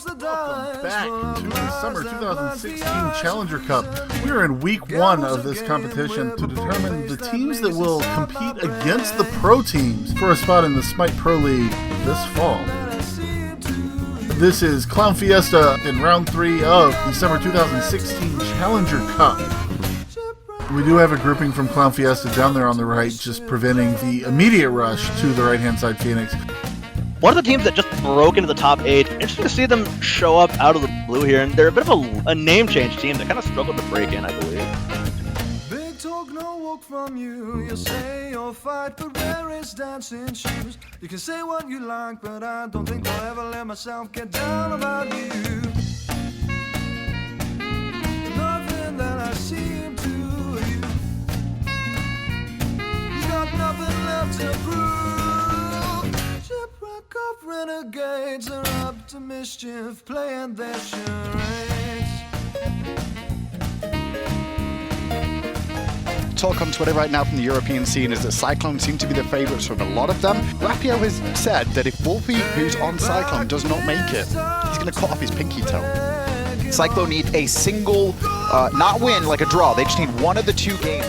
Welcome back to the Summer 2016 Challenger Cup. We are in week 1 of this competition to determine the teams that will compete against the pro teams for a spot in the Smite Pro League this fall. This is Clown Fiesta in round 3 of the Summer 2016 Challenger Cup. We do have a grouping from Clown Fiesta down there on the right, just preventing the immediate rush to the right-hand side Phoenix. One of the teams that just broke into the top 8, interesting to see them show up out of the blue here, and they're a bit of a name change team that kind of struggled to break in, I believe. Big talk, no walk from you. You say you'll fight, but where is dancing shoes? You can say what you like, but I don't think I'll ever let myself get down about you. Nothing that I seem to you. You got nothing left to prove. Of renegades are up to mischief, playing their charades. Talk on Twitter right now from the European scene is that Cyclone seem to be the favourites from a lot of them. Rapio has said that if Wolfie, who's on Cyclone, does not make it, he's going to cut off his pinky toe. Cyclone need a single, not win, like a draw. They just need one of the 2 games.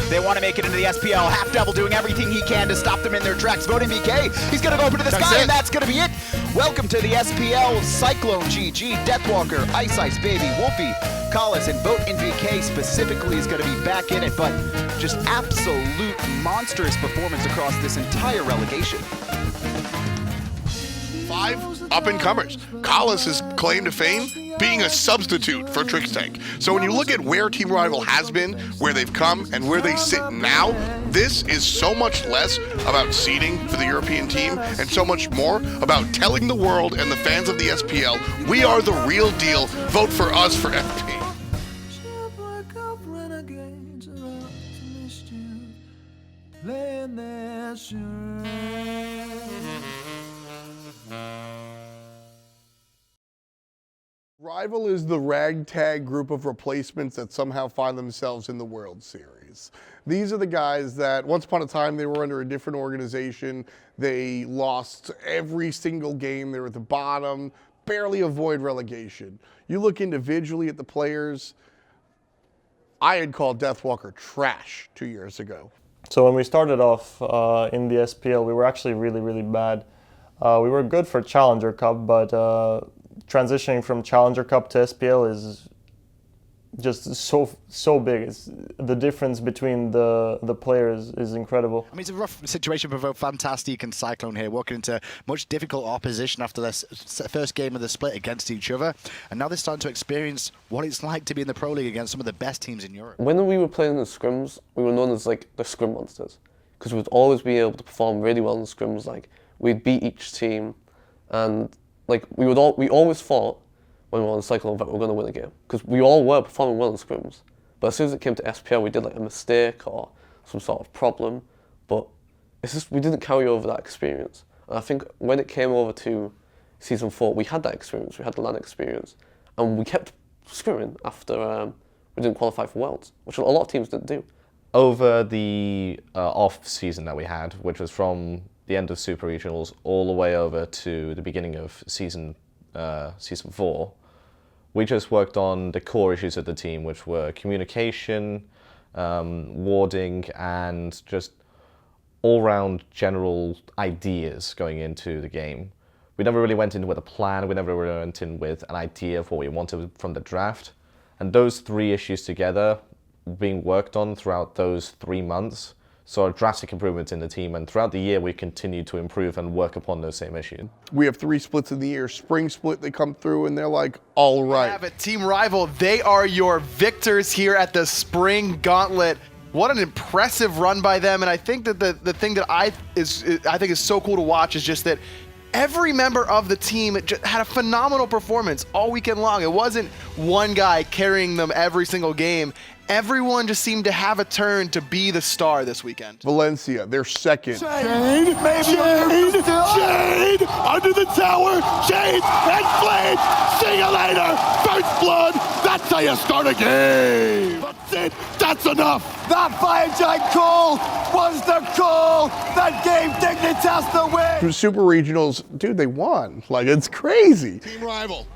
They want to make it into the SPL. Half Devil doing everything he can to stop them in their tracks. Voting VK. He's going to go up into the sky, and that's going to be it. Welcome to the SPL. Cyclone, GG, Deathwalker, Ice Baby, Wolfie, Collis, and Vote in VK specifically is going to be back in it. But just absolute monstrous performance across this entire relegation. 5 up-and-comers. Collis is claim to fame being a substitute for Trixtank. So when you look at where Team Rival has been, where they've come, and where they sit now, this is so much less about seeding for the European team and so much more about telling the world and the fans of the SPL, we are the real deal. Vote for us for FP. Rival is the ragtag group of replacements that somehow find themselves in the World Series. These are the guys that once upon a time they were under a different organization. They lost every single game. They were at the bottom, barely avoid relegation. You look individually at the players. I had called Deathwalker trash 2 years ago. So when we started off in the SPL, we were actually really bad. We were good for Challenger Cup, but transitioning from Challenger Cup to SPL is just so big. The difference between the players is incredible. I mean, it's a rough situation for both Fantastic and Cyclone here, walking into much difficult opposition after this first game of the split against each other, and now they're starting to experience what it's like to be in the Pro League against some of the best teams in Europe. When we were playing the scrims, we were known as like the scrim monsters, because we'd always be able to perform really well in the scrims. Like we'd beat each team, and like we always thought when we were on Cyclone that we were going to win a game, because we all were performing well in scrims. But as soon as it came to SPL, we did like a mistake or some sort of problem, but it's just we didn't carry over that experience. And I think when it came over to Season 4, we had that experience, we had the LAN experience, and we kept scrimming after we didn't qualify for Worlds, which a lot of teams didn't do. Over the off season that we had, which was from the end of Super Regionals all the way over to the beginning of Season 4, we just worked on the core issues of the team, which were communication, warding, and just all-round general ideas going into the game. We never really went in with a plan, we never really went in with an idea of what we wanted from the draft. And those 3 issues together being worked on throughout those 3 months saw a drastic improvement in the team, and throughout the year we continued to improve and work upon those same issues. We have 3 splits in the year. Spring split, they come through and they're like, all right. Have it, Team Rival, they are your victors here at the Spring Gauntlet. What an impressive run by them, and I think that the thing that I think is so cool to watch is just that every member of the team had a phenomenal performance all weekend long. It wasn't one guy carrying them every single game. everyone just seemed to have a turn to be the star this weekend. Valencia, they're second. Jade, under the tower, Jade and Flame, see you later, first blood, that's how you start a game. That's it, that's enough. That fire giant call was the call that gave Dignitas the win. Super regionals, dude, they won. Like, it's crazy. Team Rival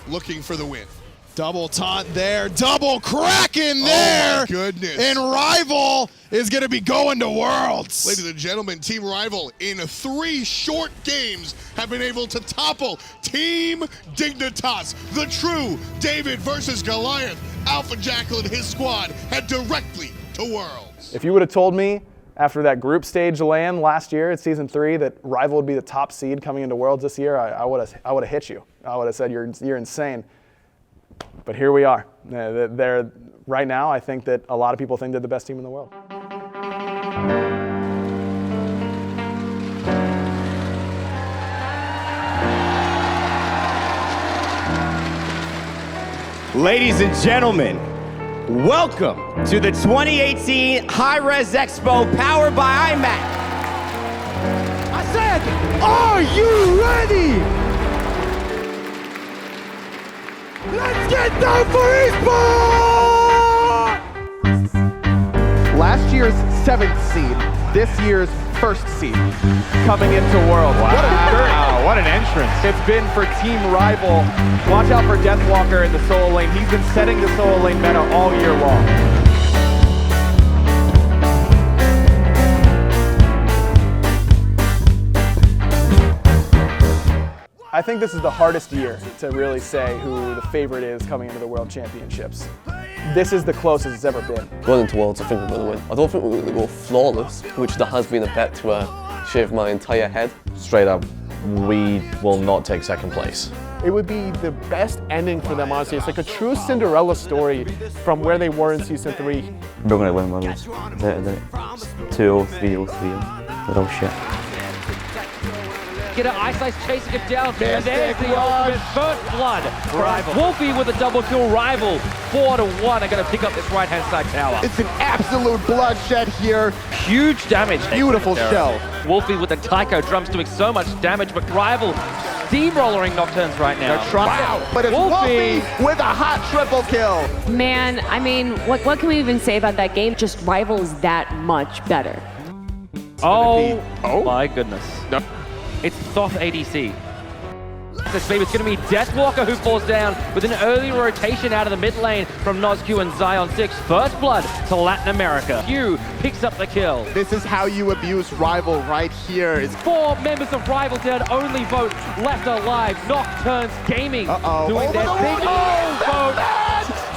looking for the win. Double taunt there, double Kraken there. Oh my goodness. And Rival is going to be going to Worlds. Ladies and gentlemen, Team Rival in 3 short games have been able to topple Team Dignitas. The true David versus Goliath. Alpha Jackal and his squad head directly to Worlds. If you would have told me after that group stage land last year at Season 3 that Rival would be the top seed coming into Worlds this year, I would have hit you. I would have said you're insane. But here we are. They're right now, I think that a lot of people think they're the best team in the world. Ladies and gentlemen, welcome to the 2018 High-Res Expo powered by iMac. I said, are you ready? Let's get down for esports! Last year's 7th seed, this year's 1st seed, coming into World. Wow, what an entrance. It's been for Team Rival. Watch out for Deathwalker in the solo lane. He's been setting the solo lane meta all year long. I think this is the hardest year to really say who the favorite is coming into the World Championships. This is the closest it's ever been. Going into Worlds, I think we're going to win. I don't think we're going to go flawless, which there has been a bet to shave my entire head. Straight up, we will not take second place. It would be the best ending for them, honestly. It's like a true Cinderella story from where they were in Season 3. We're going to win Worlds. 2 or 3 or 3. Oh shit. Get an Ice Ice chasing him down, and there's the ultimate first blood. Rival. Wolfie with a double kill. Rival 4-1 are going to pick up this right-hand side tower. It's an absolute bloodshed here. Huge damage. Beautiful show. Wolfie with the Taiko drums doing so much damage, but Rival steamrollering Nocturnes right now. Wow, but it's Wolfie with a hot triple kill. Man, I mean, what can we even say about that game? Just Rival is that much better. Oh my goodness. No. It's Thoth ADC. This baby, it's going to be Deathwalker who falls down with an early rotation out of the mid lane from Nozq and Zion 6. First blood to Latin America. Q picks up the kill. This is how you abuse Rival right here. It's 4 members of Rival dead, only vote left alive. Nocturnes Gaming doing their big vote.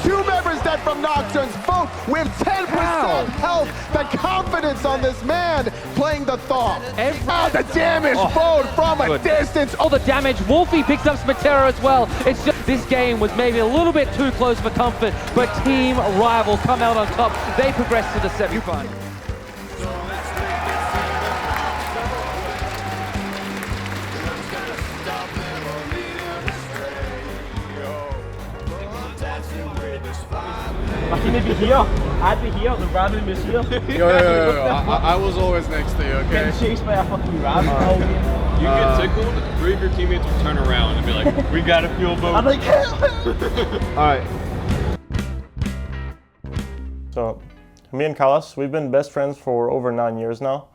2 members dead from Nocturnes, both with 10% health. The confidence on this man playing the Thoth. The damage fold from a distance. Oh, the damage. Wolfie picks up Smatera as well. It's just this game was maybe a little bit too close for comfort, but Team Rival come out on top. They progress to the semi-final. He may be here. I'd be here. The random is here. Yo, I was always next to you, okay? Getting chased by a fucking random. You get tickled, 3 of your teammates will turn around and be like, we got a fuel boat. I'm like, Alright. So, me and Kalas, we've been best friends for over 9 years now.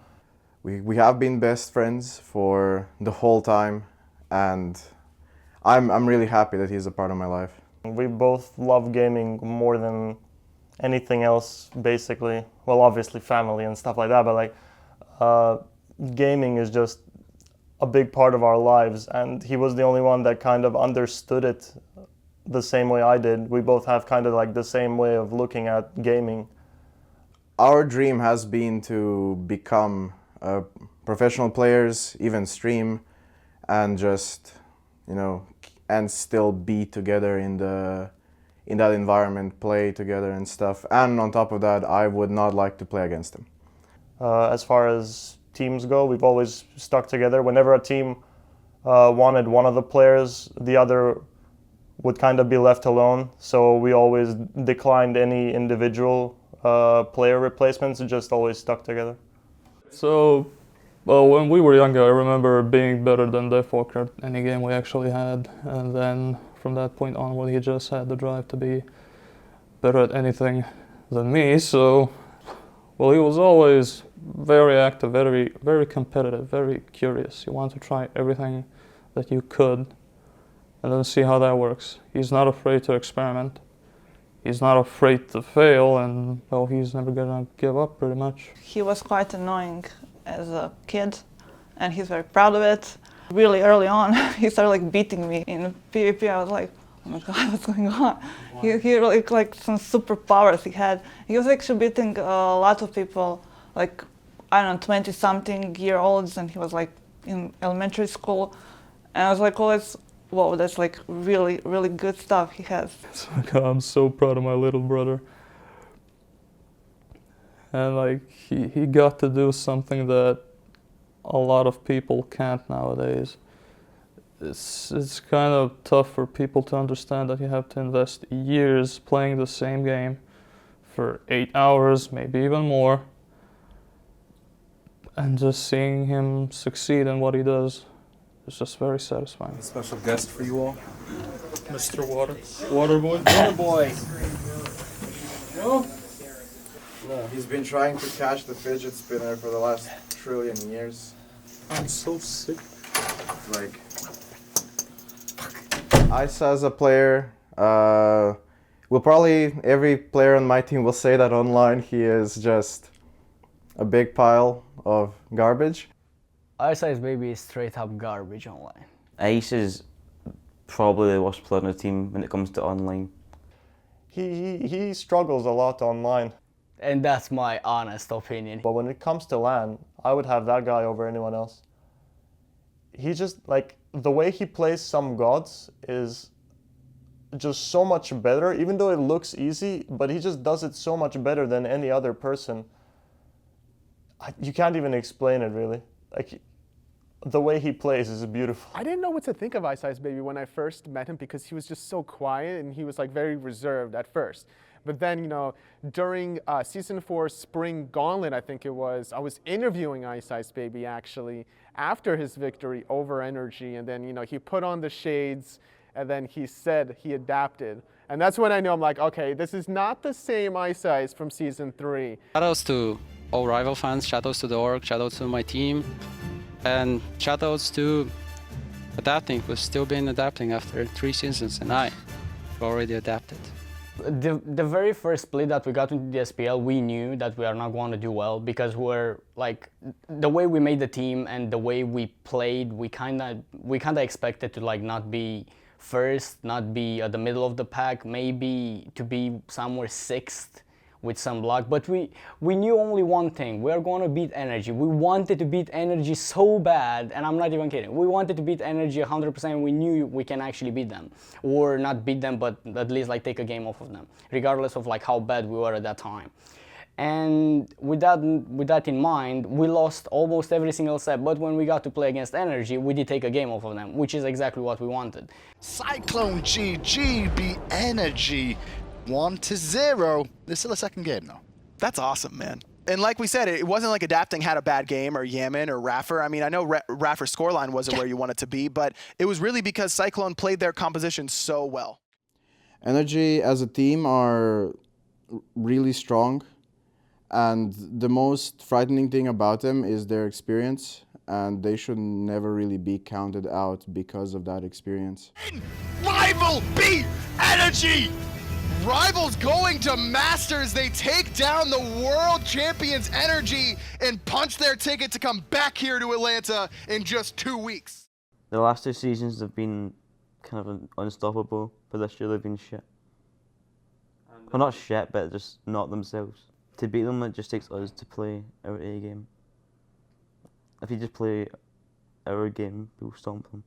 We have been best friends for the whole time, and I'm really happy that he's a part of my life. We both love gaming more than anything else, basically. Well, obviously family and stuff like that, but like gaming is just a big part of our lives, and he was the only one that kind of understood it the same way I did. We both have kind of like the same way of looking at gaming. Our dream has been to become professional players, even stream, and just, you know, and still be together in that environment, play together and stuff. And on top of that, I would not like to play against him. As far as teams go, we've always stuck together. Whenever a team wanted one of the players, the other would kind of be left alone. So we always declined any individual player replacements and just always stuck together. So, well, when we were younger, I remember being better than Deathwalker at any game we actually had. And then from that point onward, he just had the drive to be better at anything than me. So, well, he was always very active, very, very competitive, very curious. He wanted to try everything that you could and then see how that works. He's not afraid to experiment. He's not afraid to fail, and well, he's never gonna give up pretty much. He was quite annoying as a kid, and he's very proud of it. Really early on, he started like beating me in PvP. I was like, oh my god, what's going on? He really like some superpowers he had. He was actually beating a lot of people, like, I don't know, 20-something-year-olds, and he was like in elementary school. And I was like, oh, whoa, that's like really, really good stuff he has. I'm so proud of my little brother. And like, he got to do something that a lot of people can't nowadays. It's kind of tough for people to understand that you have to invest years playing the same game for 8 hours, maybe even more, and just seeing him succeed in what he does is just very satisfying. A special guest for you all, Mr. Waterboy. Waterboy. No, he's been trying to catch the fidget spinner for the last trillion years. I'm so sick. Like, Ice as a player, every player on my team will say that online he is just a big pile of garbage. Ice Baby is straight up garbage online. Ice is probably the worst player on the team when it comes to online. He struggles a lot online. And that's my honest opinion. But when it comes to LAN, I would have that guy over anyone else. He just, like, the way he plays some gods is just so much better, even though it looks easy, but he just does it so much better than any other person. You can't even explain it, really. Like, the way he plays is beautiful. I didn't know what to think of Ice Baby when I first met him because he was just so quiet and he was like very reserved at first. But then, you know, during Season 4 Spring Gauntlet, I think it was, I was interviewing Ice Baby actually after his victory over Energy, and then, you know, he put on the shades and then he said he adapted. And that's when I knew, I'm like, okay, this is not the same Ice from Season 3. Shoutouts to all Rival fans, shoutouts to the org, shoutouts to my team, and shoutouts to adapting. We've still been adapting after 3 seasons, and I've already adapted. The very first split that we got into the SPL, we knew that we are not going to do well because we're like, the way we made the team and the way we played, we kind of expected to like not be first, not be at the middle of the pack, maybe to be somewhere 6th with some luck. But we knew only one thing: we are going to beat Energy. We wanted to beat Energy so bad, and I'm not even kidding. We wanted to beat Energy 100%. We knew we can actually beat them, or not beat them, but at least like take a game off of them, regardless of like how bad we were at that time. And with that in mind, we lost almost every single set. But when we got to play against Energy, we did take a game off of them, which is exactly what we wanted. Cyclone GG beat Energy 1-0. There's still a second game though. That's awesome, man. And like we said, it wasn't like Adapting had a bad game, or Yaman or Raffer. I mean, I know Raffer's scoreline wasn't where you want it to be, but it was really because Cyclone played their composition so well. Energy as a team are really strong, and the most frightening thing about them is their experience, and they should never really be counted out because of that experience. Rival beat Energy! Rivals going to Masters. They take down the world champions Energy and punch their ticket to come back here to Atlanta in just 2 weeks. The last 2 seasons have been kind of unstoppable, but this year they've been shit. Well, not shit, but just not themselves. To beat them, it just takes us to play our A game. If you just play our game, we'll stomp them.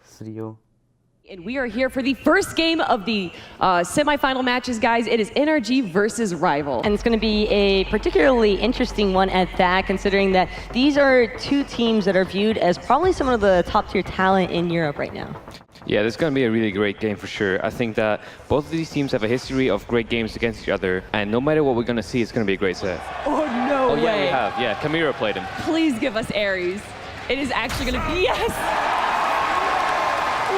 3-0. And we are here for the first game of the semifinal matches, guys. It is Energy versus Rival. And it's going to be a particularly interesting one at that, considering that these are 2 teams that are viewed as probably some of the top tier talent in Europe right now. Yeah, this is going to be a really great game for sure. I think that both of these teams have a history of great games against each other, and no matter what we're going to see, it's going to be a great set. Oh, no way. Yeah, we have. Yeah, Kamira played him. Please give us Ares. It is actually going to be, yes!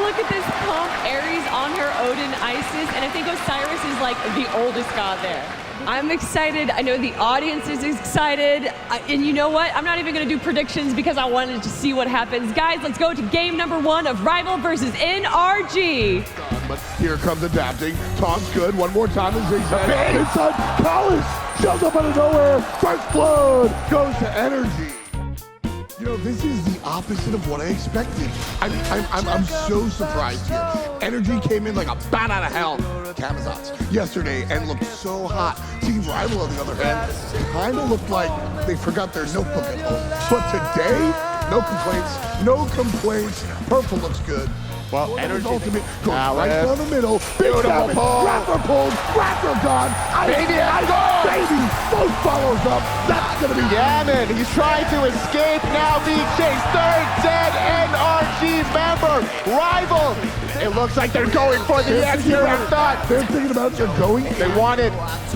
Look at this pump, Ares on her Odin Isis, and I think Osiris is like the oldest god there. I'm excited. I know the audience is excited. And you know what? I'm not even going to do predictions because I wanted to see what happens. Guys, let's go to game number 1 of Rival versus NRG. But here comes adapting. Toss good. One more time as zigzag. Inside, Callis shows up out of nowhere. First blood goes to Energy. You know, this is the opposite of what I expected. I'm so surprised here. Energy came in like a bat out of hell, Camazotz, yesterday and looked so hot. Team Rival, on the other hand, kind of looked like they forgot their notebook at home. But today, no complaints, no complaints. Purple looks good. Well, Energy ultimate goes right down the middle. Big damage. Raptor pulls. Raptor gone. Baby, Both follows up. That's going to be Yaman. He's trying to escape. Now being chased. Third dead NRG member. Rival. It looks like they're going for the end here. I thought. They're thinking about they're going. They want it.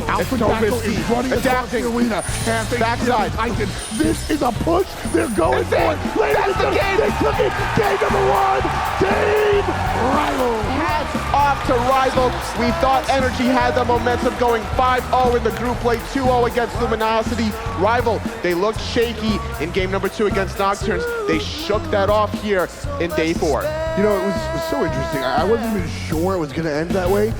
Alpha Tackle is running across the arena. Backside. This is a push. They're going for it. That's the game. They took it. Game number 1. Team Rival. Hats off to Rival. We thought Energy had the momentum going 5-0 in the group play, 2-0 against Luminosity. Rival, they looked shaky in game number 2 against Nocturnes. They shook that off here in day 4. You know, it was so interesting. I wasn't even sure it was going to end that way.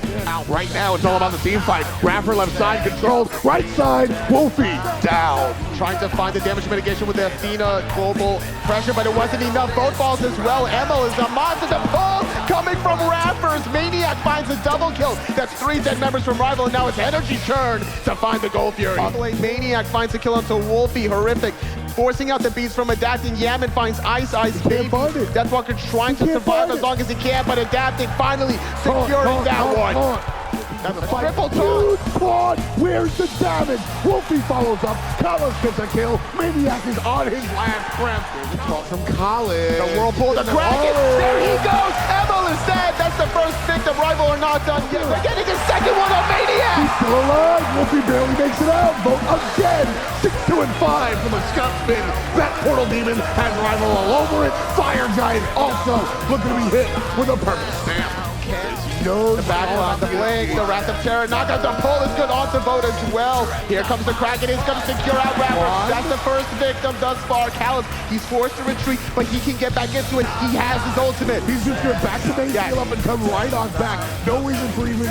Right now, it's all about the team fight. Raffer left side controlled. Right side, Wolfie down. Trying to find the damage mitigation with the Athena global pressure, but it wasn't enough. Both balls as well. Emil is a monster. The pull coming from Raffers. Maniac finds a double kill. That's 3 dead members from Rival, and now it's Energy's turn to find the Gold Fury. All the way, Maniac finds a kill onto Wolfie. Horrific. Forcing out the beats from Adapting. Yaman finds Ice Baby. Deathwalker trying to survive as long as he can, but Adapting finally securing that one. That's a triple huge spawn. Where's the damage? Wolfie follows up. Carlos gets a kill. Maniac is on his last breath. There's a call from Colin. The Whirlpool, the Kraken. There he goes. Emil is dead. That's the first victim. Rival are not done yet. They're getting a second one on Maniac. He's still alive. Wolfie barely makes it out. Vote again. 6, 2, and 5 from a scout spin. That Portal Demon has Rival all over it. Fire Giant also looking to be hit with a purple stamp. The backline, the blink, the Wrath of Terror, knockout, the pull is good onto Vote as well. Here comes the Kraken, he's going to secure out Rapper. That's the first victim thus far. Callis, he's forced to retreat, but he can get back into it. He has his ultimate. He's just going to back the base, heal up and come right on back. No reason for even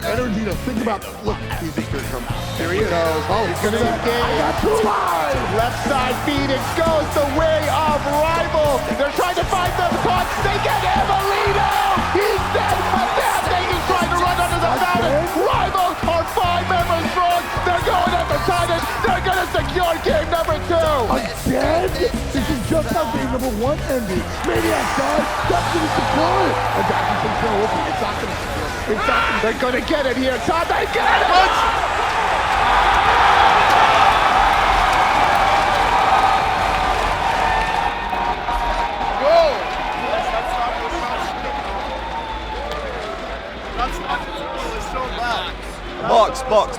Energy to think about. Look, he's just going to come. Here he goes. Oh, he's going to engage. I got 2 lives. Left side, Phoenix goes the way of Rival. They're trying to find them. Caught. They get Evelino. He's dead. He's trying to run under the fountain. Rival are 5 members strong. They're going after Titan. They're going to secure game number 2. Again? This is just how game number 1 ended. Maniac died. That's going to secure it. Adapting control. It's not going to secure it. It's not. They're going to get it here. Todd, they get it.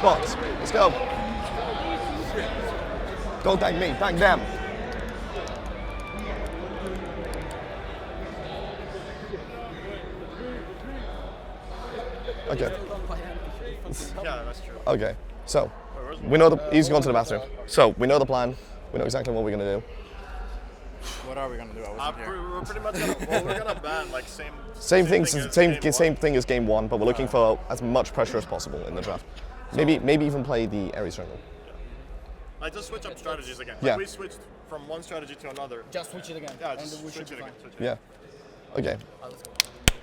Box. Let's go. Don't thank me, thank them. Okay. Yeah, that's true. Okay, so we know he's gone to the bathroom. So we know the plan. We know exactly what we're gonna do. What are we gonna do? We're pretty much gonna, we're gonna ban like same thing as game 1, but we're looking for as much pressure as possible in the draft. Maybe even play the Ares jungle. Like just switch up strategies again. Yeah. Like we switched from one strategy to another. Just switch it again. Yeah, just switch it again. Yeah. Okay.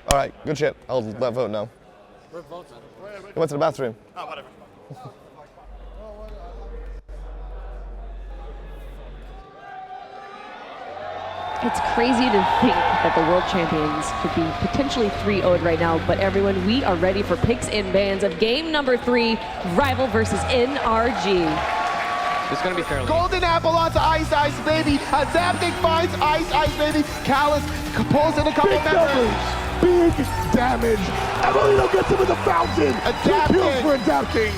All right. Good shit. I'll let Vote know. Where Vote's at? He went to the bathroom. Oh, whatever. It's crazy to think that the world champions could be potentially 3-0'd right now, but everyone, we are ready for picks and bans of game number 3, Rival versus NRG. It's going to be fairly. Golden Apple onto Ice Baby. Azaptic finds Ice Baby. Callis pulls in a couple members. Big big damage. Emilino gets him in the fountain. Adapting. 2 kills for adapting.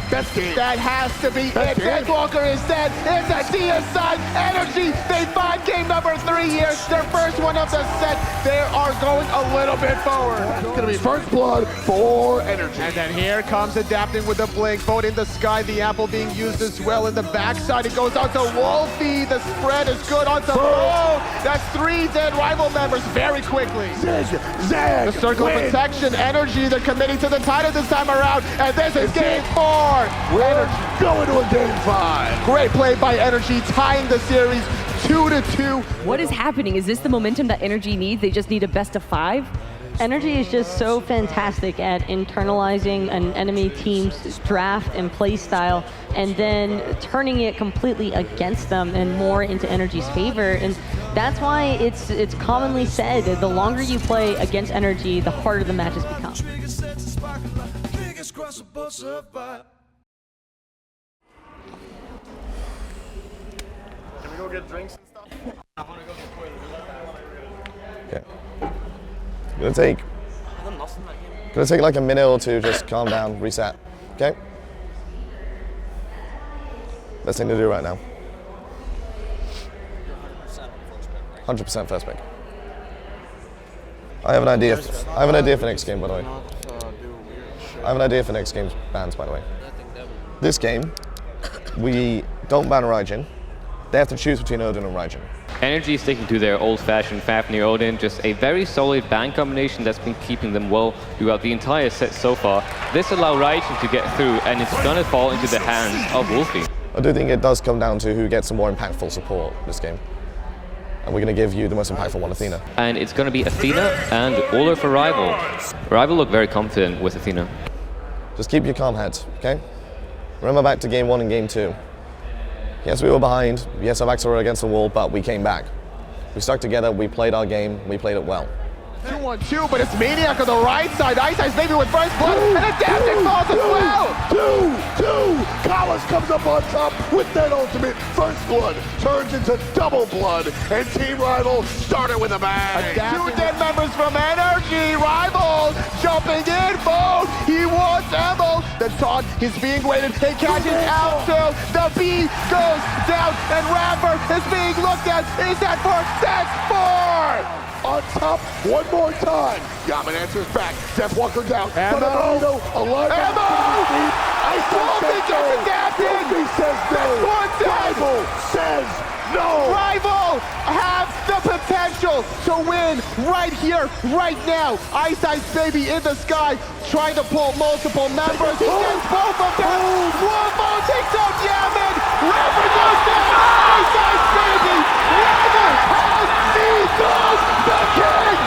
Best game. That has to be Best it. game. Deathwalker is dead. It's a CS-side energy. They find game number 3 here. Their first one of the set. They are going a little bit forward. It's going to be first blood for energy. And then here comes adapting with the blink. Boat in the sky. The apple being used as well in the backside. It goes out to Wolfie. The spread is good onto Boat. That's 3 dead rival members very quickly. Zig, Zag, The circle of protection. Energy. They're committing to the title this time around. And this is game 4. We're going to a game 5. Great play by Energy, tying the series 2-2. What is happening? Is this the momentum that Energy needs? They just need a best of 5? Energy is just so fantastic at internalizing an enemy team's draft and play style and then turning it completely against them and more into Energy's favor. And that's why it's commonly said that the longer you play against Energy, the harder the matches become. Can we go get drinks and stuff? I want to go get toilet. Okay. Gonna take like a minute or two, just calm down, reset. Okay? Best thing to do right now. 100% first pick. I have an idea. I have an idea for next game, by the way. I have an idea for next game's bans, by the way. This game, we don't ban Raijin. They have to choose between Odin and Raijin. Energy sticking to their old-fashioned Fafnir Odin, just a very solid ban combination that's been keeping them well throughout the entire set so far. This allows Raijin to get through, and it's gonna fall into the hands of Wolfie. I do think it does come down to who gets some more impactful support this game. And we're going to give you the most impactful one, Athena. And it's gonna be Athena and Uller for Rival. Rival look very confident with Athena. Just keep your calm heads, okay? Remember back to game 1 and game 2. Yes, we were behind. Yes, our backs were against the wall, but we came back. We stuck together, we played our game, we played it well. 2-1-2, but it's Maniac on the right side. Ice Ice maybe with first blood, and Adapting falls as well! 2-2! Kalas comes up on top with that ultimate. First blood turns into double blood, and Team Rival started with a bang. 2 dead members from Energy. Rival jumping in, Boat. He wants Emil. The taunt is being waited. He catches out to the B goes down, and Rapper is being looked at. Is that 4? That's 4! On top, one more time. Yaman answers back. Deathwalker down. Emil alive. Emil! Wolfie gets adapted. Wolfie says no. Rival says no. Rival have the potential to win right here, right now. Ice Ice Baby in the sky, trying to pull multiple members. He gets both of them. Wolfo takes out Yaman. Rapper goes down. Ice Ice Baby. Rival has the king.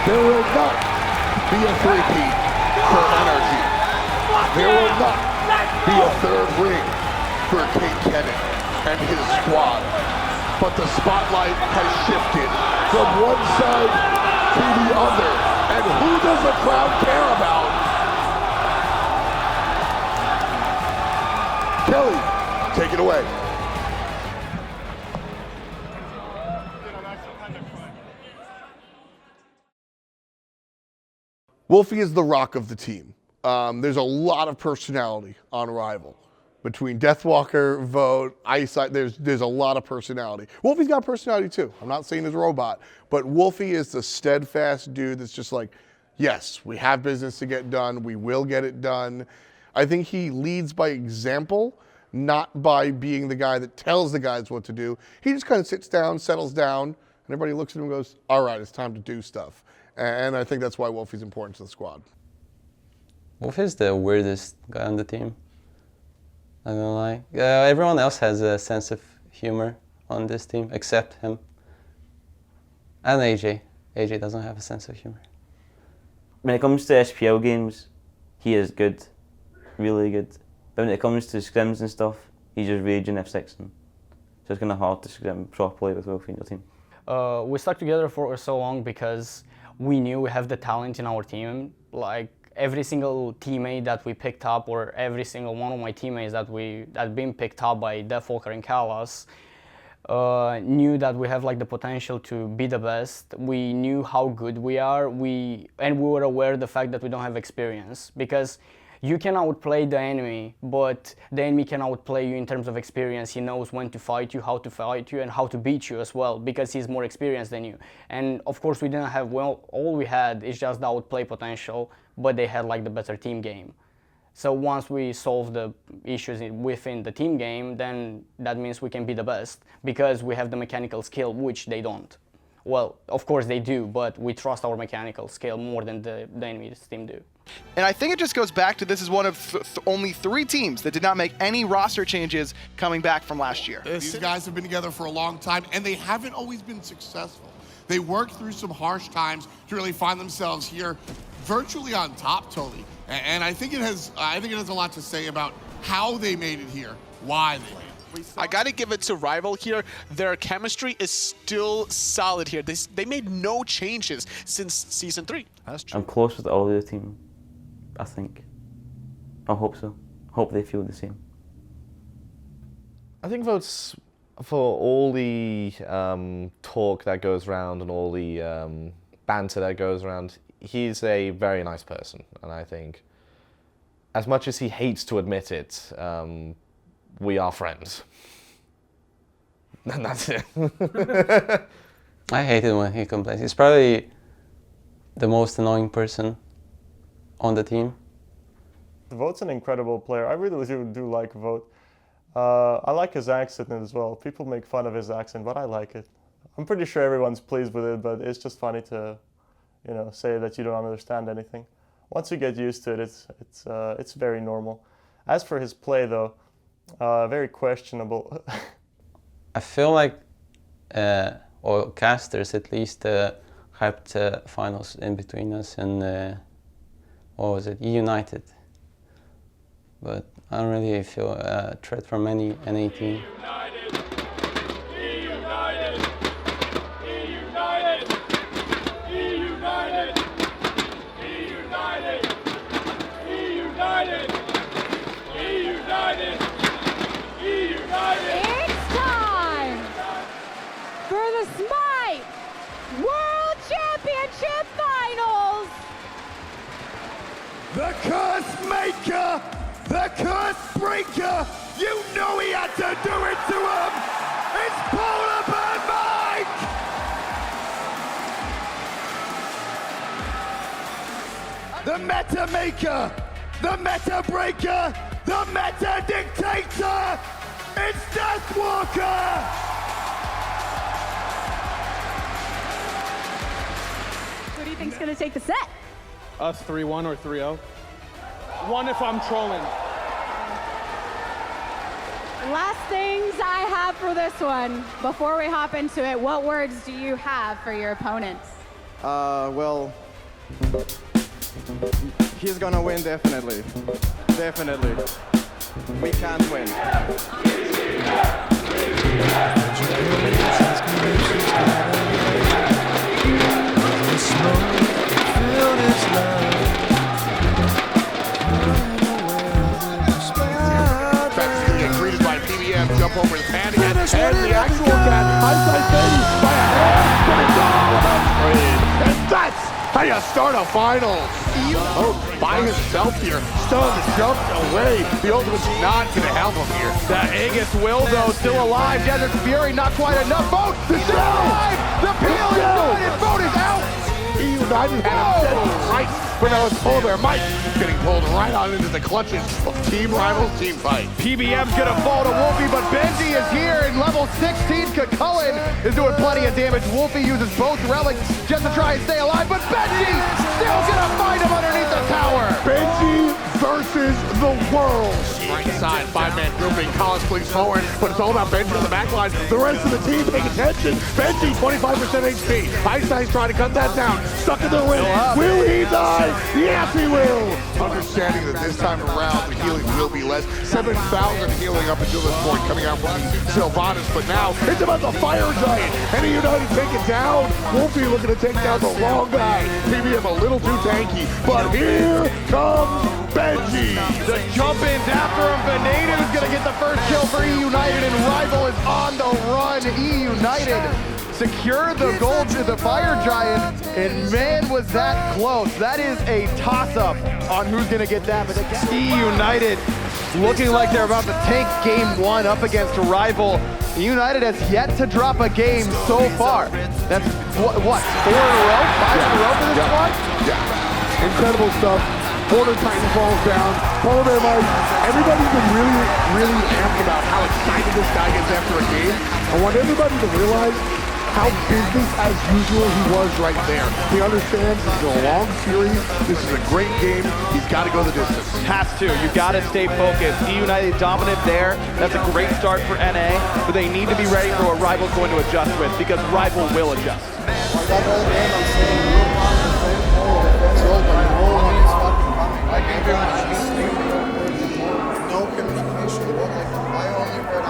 There will not be a three-peat for Energy. There will not be a third ring for King Kenneth and his squad. But the spotlight has shifted from one side to the other. And who does the crowd care about? Kelly, take it away. Wolfie is the rock of the team. There's a lot of personality on Rival. Between Deathwalker, Vote, Eyesight, there's a lot of personality. Wolfie's got personality too. I'm not saying he's a robot, but Wolfie is the steadfast dude that's just like, yes, we have business to get done, we will get it done. I think he leads by example, not by being the guy that tells the guys what to do. He just kind of sits down, settles down, and everybody looks at him and goes, all right, it's time to do stuff. And I think that's why Wolfie's important to the squad. Wolfie's the weirdest guy on the team. Not gonna lie. Everyone else has a sense of humor on this team, except him. And AJ. AJ doesn't have a sense of humor. When it comes to SPL games, he is good. Really good. But when it comes to scrims and stuff, he's just raging F6ing. So it's kind of hard to scrim properly with Wolfie in your team. We stuck together for so long because we knew we have the talent in our team. Like, every single teammate that we picked up, or every single one of my teammates that been picked up by Deathwalker and Kalas, knew that we have like the potential to be the best. We knew how good we are. We were aware of the fact that we don't have experience, because you can outplay the enemy, but the enemy can outplay you in terms of experience. He knows when to fight you, how to fight you, and how to beat you as well, because he's more experienced than you. And of course we didn't have, well, all we had is just the outplay potential, but they had like the better team game. So once we solve the issues within the team game, then that means we can be the best, because we have the mechanical skill, which they don't. Well, of course they do, but we trust our mechanical skill more than the enemy's team do. And I think it just goes back to this is one of only 3 teams that did not make any roster changes coming back from last year. These guys have been together for a long time, and they haven't always been successful. They worked through some harsh times to really find themselves here, virtually on top, totally. And I think it has a lot to say about how they made it here, why they made it. I gotta give it to Rival here. Their chemistry is still solid here. They made no changes since Season 3. That's true. I'm close with all the team, I think. I hope so. Hope they feel the same. I think votes for all the talk that goes around and all the banter that goes around. He's a very nice person, and I think, as much as he hates to admit it, we are friends. And that's it. I hate it when he complains. He's probably the most annoying person on the team. Vote's an incredible player. I really do like Vote. I like his accent as well. People make fun of his accent, but I like it. I'm pretty sure everyone's pleased with it, but it's just funny to, you know, say that you don't understand anything. Once you get used to it, it's very normal. As for his play, though, very questionable. I feel like, or casters at least, hyped finals in between us and, what was it, United. But I don't really feel a threat from any team. It's time for the Smite World Championship Finals! The curse maker, the curse breaker, you know he had to do it to him! It's Polar Bear Mike! The meta maker, the meta breaker, the meta dictator, it's Deathwalker! Who do you think's gonna take the set? Us 3-1 or 3-0. 1 if I'm trolling. Last things I have for this one. Before we hop into it, what words do you have for your opponents? Well, he's gonna win definitely. Definitely. We can't win. Greeted by PBM, jump over his hand again, and the actual cat, hindsight baby, by a hand, but it's all about trade. And that's how you start a finals. Oh, by himself here, Stone jumped away. The Ultimate's not gonna help him here. That Aegis will though, still alive. Desert Fury, not quite enough. Vote, still alive. The peel is done, and Vote is out. United had him dead right, but now it's Polar Bear Mike getting pulled right on into the clutches of Team Rival's team fight. PBM's gonna fall to Wolfie, but Benji is here in level 16. Cullen is doing plenty of damage. Wolfie uses both relics just to try and stay alive, but Benji still gonna find him underneath the tower. Benji versus the world. Right side, five-man grouping. Collins flings forward, but it's all about Benji on the back line. The rest of the team paying attention. Benji, 25% HP. Einstein's trying to cut that down. Stuck in the ring. Will he die? Yes, he will. Understanding that this time around, the healing will be less. 7,000 healing up until this point coming out from the Sylvanas, but now it's about the Fire Giant. And United take it down. Wolfie looking to take down the wrong guy. PBM a little too tanky, but here comes Benji. The jump-ins after him. Venenu's gonna get the first kill for E United, and Rival is on the run. E United secure the gold to the Fire Giant, and man, was that close. That is a toss-up on who's gonna get that, but E United looking like they're about to take game one up against a Rival. United has yet to drop a game so far. That's what, 4 in a row? 5 in a row for this squad? Yeah, incredible stuff. Border Titan falls down. Polar Bear Mike, everybody's been really amped about how excited this guy gets after a game. I want everybody to realize how business as usual he was right there. He understands this is a long series. This is a great game. He's got to go the distance. Has to. You got to stay focused. E United dominant there. That's a great start for NA, but they need to be ready for what Rival's going to adjust with, because Rival will adjust. No communication. I only heard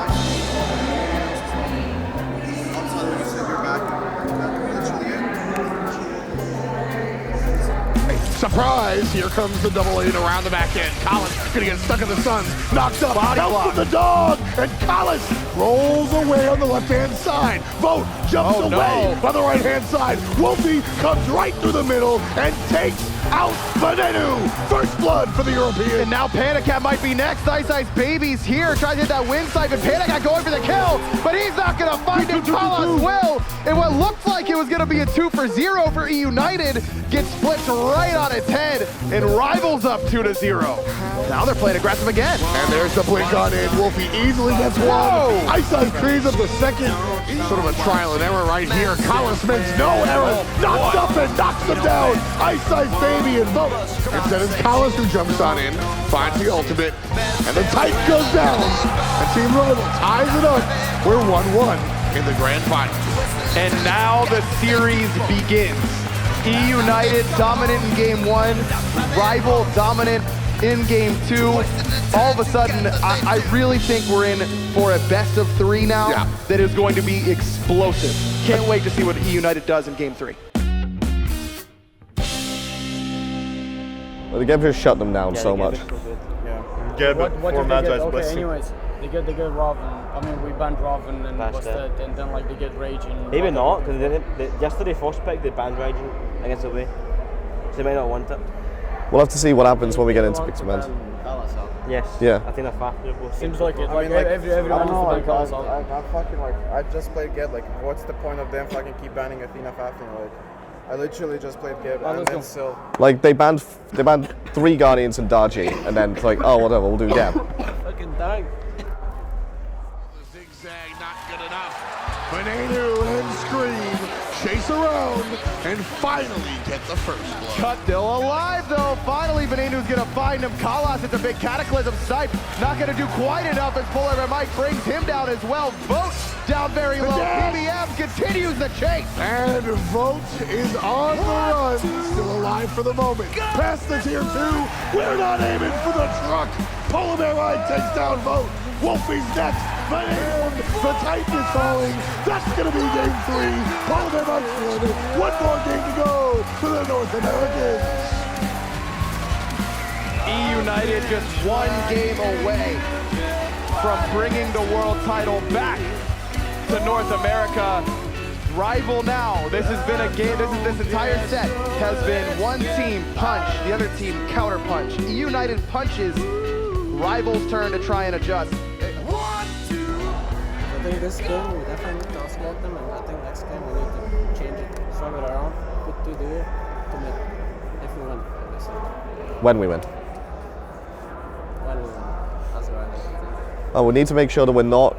Surprise! Here comes the double in around the back end. Collins gonna get stuck in the Suns. Knocked up. Body Help block from the dog. And Collins rolls away on the left-hand side. Vogt jumps away on the right-hand side. Wolfie comes right through the middle and takes out Venenu. First blood for the European. And now Panicat might be next. Ice Ice Baby's here. Tries to hit that wind side, but Panicat going for the kill. But he's not going to find him. Collins will. And what looked like it was going to be a 2-for-0 for E United gets flipped right on its head. And Rivals up 2-0. Now they're playing aggressive again. And there's the blink on in. Wolfie easily gets one. Ice Ice cleans up the second. Sort of a trial and error right here. Collins makes no error. Knocks up and knocks him down. Ice Ice Baby and Vogt. Instead it's Collins who jumps on in, finds the ultimate, and the Titan goes down. And Team Rival ties it up. We're 1-1 in the grand final. And now the series begins. E United dominant in game 1, Rival dominant in game 2. All of a sudden, I really think we're in for a best of 3 now that is going to be explosive. Can't wait to see what E United does in game 3. Well, the game just shut them down so much. Yeah, what did they get? Okay, blessing. anyways, they get Raven. I mean, we banned Raven and and then like they get Raging. Maybe not, because yesterday first pick they banned Raging against away, so they might not want it. We'll have to see what happens when we get into Big Cement. Yes. Yeah. I think they're faster. Seems like it. I mean, like, everyone I wants don't to know, ban Kalasal. I fucking like, I just played Geb. Like, what's the point of them fucking keep banning Athena Fafnir? Like, I literally just played Geb and then still. Like they banned 3 Guardians and Darji, and then it's like, oh whatever, we'll do Gab. Fucking dang. Zigzag not good enough. Venenu and Scream chase around and finally get the first blow. Cut still alive though. Finally, Venenu's gonna find him. Kalas, it's a big cataclysm snipe. Not gonna do quite enough as Polar Bear Mike brings him down as well. Vogt down very low. PBM continues the chase. And Vogt is on the run. Still alive for the moment. Past the tier 2. We're not aiming for the truck. Polar Bear Mike takes down Vogt. Wolfie's next. The Titan is falling. That's going to be game 3. Polar Bear Mike's winning. One more game to go for the North Americans. E United just 1 game away from bringing the world title back to North America. Rival now. This has been a game. This entire set has been one team punch, the other team counter punch. E United punches. Rival's turn to try and adjust. I think this game we definitely need to outsmart them, and I think next game we need to change it, swap it around, put 2 there to make if we win, obviously. When we win. When we win, that's right. Oh, we need to make sure that we're not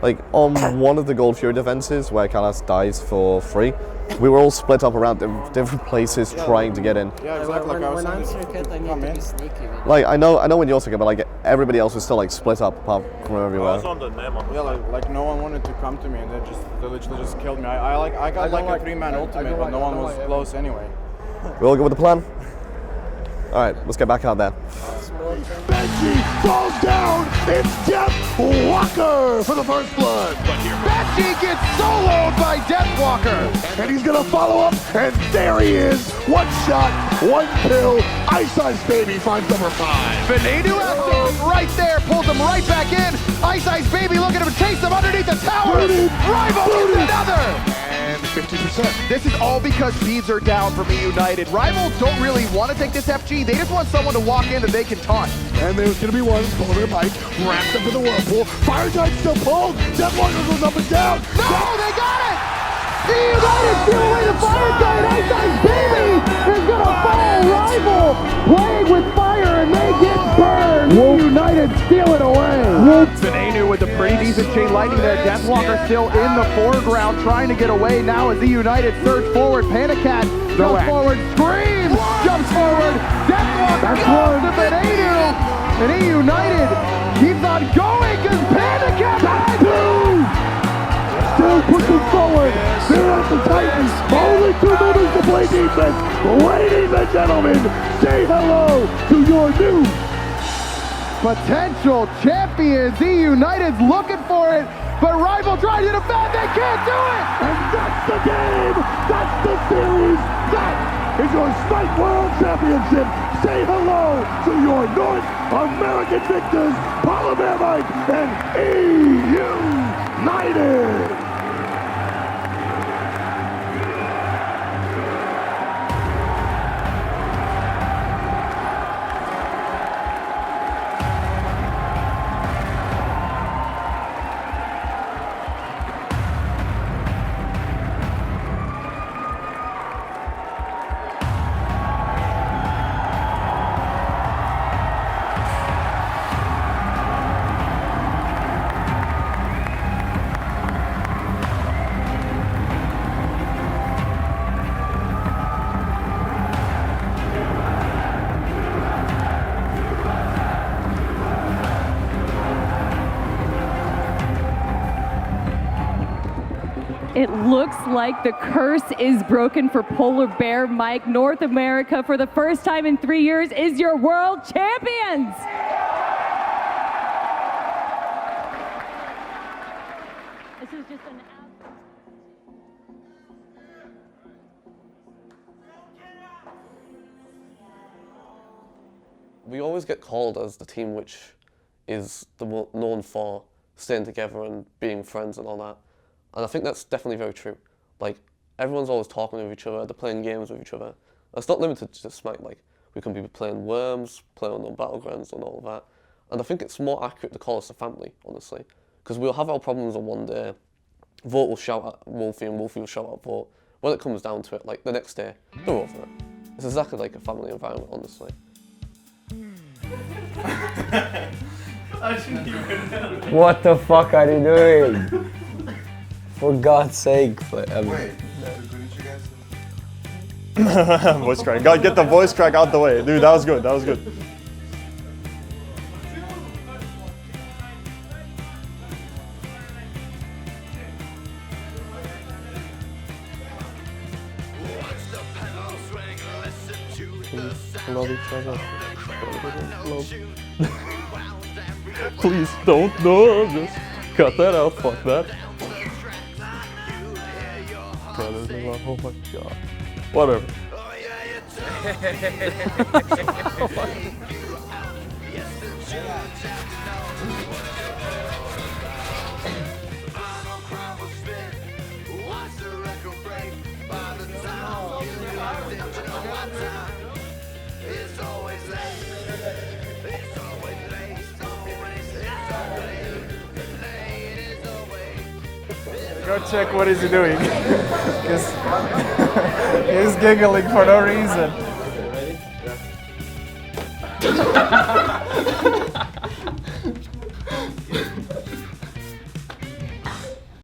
like on one of the Gold Fury defenses where Kalas dies for free. we were all split up around different places trying to get in. Yeah, exactly. Like I was when I'm circuit, I need to be sneaky. Like I know when you're talking, but like everybody else was still like split up apart from everywhere. Yeah, like no one wanted to come to me, and they literally just killed me. I got like a 3-man ultimate, but no one was close anyway. We all good with the plan? All right, let's get back out there. Benji falls down. It's Death Walker for the first blood. But here, Benji gets soloed by Deathwalker. And he's gonna follow up, and there he is. One shot, one kill. Ice Ice Baby finds number 5. Venenu right there, pulls him right back in. Ice Ice Baby looking to chase him underneath the tower. Rival gets another. And 50%. This is all because beads are down from E United. Rivals don't really want to take this FG. They just want someone to walk in that they can taunt. And there's gonna be one, Polar Mike, wrapped up in the whirlpool. Fire Giant still pulled. Deathwalker goes up and down. No, they got it! E United steal away the Fire Giant. Ice Ice Baby is gonna fall. Rival playing with fire, and they get burned. E United steal it away. Venenu with a pretty decent chain lightning there. Deathwalker still in the foreground trying to get away now as E United surge forward. Panic Cat jumps forward, screams, jumps forward. Deathwalker goes to Venenu. And E United keeps on going because Panic Cat has still pushing forward. They're at the Titans. Only 2 minutes to play defense. Ladies and gentlemen, say hello to your new potential champions. E United's looking for it, but Rival trying to defend. They can't do it. And that's the game. That's the series. That is your Smite World Championship. Say hello to your North American victors, Polymer Mike and E United. It looks like the curse is broken for Polar Bear Mike. North America, for the first time in 3 years, is your world champions. This is just an We always get called as the team which is known for staying together and being friends and all that. And I think that's definitely very true. Like, everyone's always talking with each other, they're playing games with each other. It's not limited to just Smite, like, we can be playing Worms, playing on Battlegrounds and all of that. And I think it's more accurate to call us a family, honestly. Because we'll have our problems on one day, Vote will shout at Wolfie and Wolfie will shout at Vote. When it comes down to it, like, the next day, they're over it. It's exactly like a family environment, honestly. What the fuck are you doing? For God's sake. Wait, couldn't you guys? Voice crack. God, get the voice crack out the way. Dude, that was good. That was good. Love each other. Please don't, no, just cut that out, fuck that. Brothers in love, oh my god. Whatever. Go check what is he doing, because he's giggling for no reason.